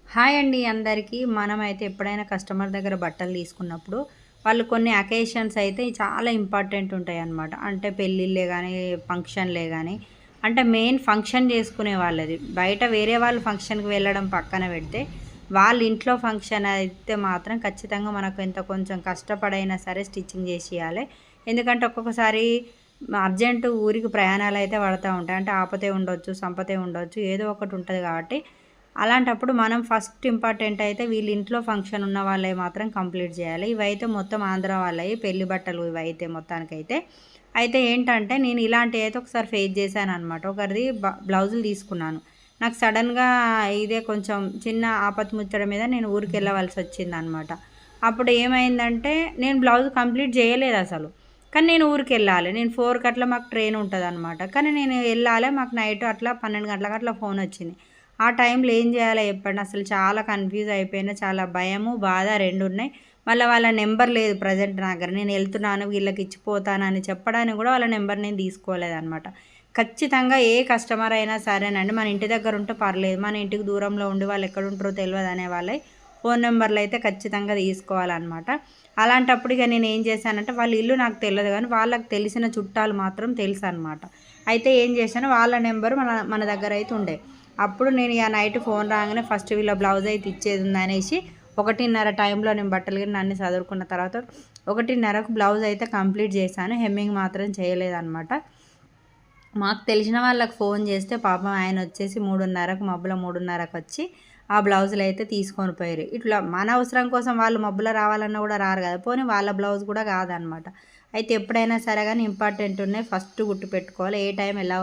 Hi అండి అందరికీ. మనమైతే ఎప్పుడైనా కస్టమర్ దగ్గర బట్టలు తీసుకున్నప్పుడు, వాళ్ళు కొన్ని అకేషన్స్ అయితే చాలా ఇంపార్టెంట్ ఉంటాయన్నమాట. అంటే పెళ్ళిళ్ళే గానీ, ఫంక్షన్‌లే గానీ, అంటే మెయిన్ ఫంక్షన్ చేసుకునే వాళ్ళది. బయట వేరే వాళ్ళు ఫంక్షన్‌కి వెళ్ళడం పక్కన పెడితే, వాళ్ళ ఇంట్లో ఫంక్షన్ అయితే మాత్రం ఖచ్చితంగా మనకు ఎంత కొంచెం కష్టపడైనా సరే స్టిచ్చింగ్ చేసియాలే. ఎందుకంటే ఒక్కొక్కసారి అర్జెంట్ ఊరికి ప్రయాణాలైతే పడతా ఉంటాయి. అంటే ఆపతే ఉండొచ్చు, సంపతే ఉండొచ్చు, ఏదో ఒకటి ఉంటది కాబట్టి అలాంటప్పుడు మనం ఫస్ట్ ఇంపార్టెంట్ అయితే వీళ్ళ ఇంట్లో ఫంక్షన్ ఉన్న వాళ్ళవి మాత్రం కంప్లీట్ చేయాలి. ఇవైతే మొత్తం ఆంధ్ర వాళ్ళయి పెళ్లి బట్టలు ఇవైతే మొత్తానికైతే. అయితే ఏంటంటే నేను ఇలాంటివైతే ఒకసారి ఫేస్ చేశాననమాట. ఒకరిది బ్లౌజులు తీసుకున్నాను. నాకు సడెన్‌గా ఇదే కొంచెం చిన్న ఆపత్ముచ్చట మీద నేను ఊరికెళ్ళవలసొచ్చిందనమాట. అప్పుడు ఏమైందంటే నేను బ్లౌజ్ కంప్లీట్ చేయలేదసలు. కానీ నేను ఊరికెళ్ళాలి. నేను 4కి అట్లా మాకు ట్రైన్ ఉంటదనమాట. కానీ నేను ఎళ్ళాలి. మాకు నైట్ అట్లా 12 గంటలకు అట్లా ఫోనొచ్చింది. ఆ టైంలో ఏం జేయాలో జెప్పండి? అసలు చాలా కన్‌ఫ్యూజ్ అయిపోయినా. చాలా భయము, బాధ రెండున్నాయి. మళ్ళా వాళ్ళ నెంబర్ లేదు ప్రెజెంట్ నా దగ్గర. నేనెళ్తున్నాను, వీళ్ళకిచ్చిపోతానని చెప్పడానికి గూడా వాళ్ళ నెంబర్ నేను తీసుకోలేదనమాట. ఖచ్చితంగా ఏ కస్టమర్ అయినా సరేనండి, మన ఇంటి దగ్గరుంటే పర్లేదు. మన ఇంటికి దూరంలో ఉండి వాళ్ళెక్కడుంటరో తెలవదనే వాళ్ళయి ఫోను నంబర్‌లయితే ఖచ్చితంగా తీసుకోవాలనమాట. అలాంటప్పుడు ఇగ నేనేం చేశానంటే, వాళ్ళ ఇల్లు నాకు తెలవదు గానీ, వాళ్ళకి తెలిసిన చుట్టాలు మాత్రం తెలుసనమాట. అయితే ఏం చేశాను, వాళ్ళ నెంబరు మన మన దగ్గరైతే ఉండే. అప్పుడు నేను ఇగ నైట్ ఫోన్ రాంగానే ఫస్ట్ వీళ్ళ బ్లౌజ్ అయితే ఇచ్చేదుందనేసి 1:30 టైంలో నేను బట్టలు గిట్ల అన్నీ సదురుకున్న తర్వాత 1:30కు బ్లౌజ్ అయితే కంప్లీట్ చేశాను. హెమ్మింగ్ మాత్రం చేయలేదనమాట. మాకు తెలిసిన వాళ్ళకి ఫోన్ చేస్తే పాపం ఆయనొచ్చేసి 3:30కు మబ్బుల 3:30కొచ్చి ఆ బ్లౌజులైతే తీసుకొని పోయిర్రు. ఇట్లా మన అవసరం కోసం వాళ్ళు మబ్బుల రావాలన్నా గూడా రారు గదా! పోనీ వాళ్ళ బ్లౌజ్ గూడా కాదనమాట. అయితే ఎప్పుడైనా సరే గానీ ఇంపార్టెంట్ ఉన్నాయి ఫస్ట్ గుర్తుపెట్టుకోవాలి. ఏ టైం ఎలా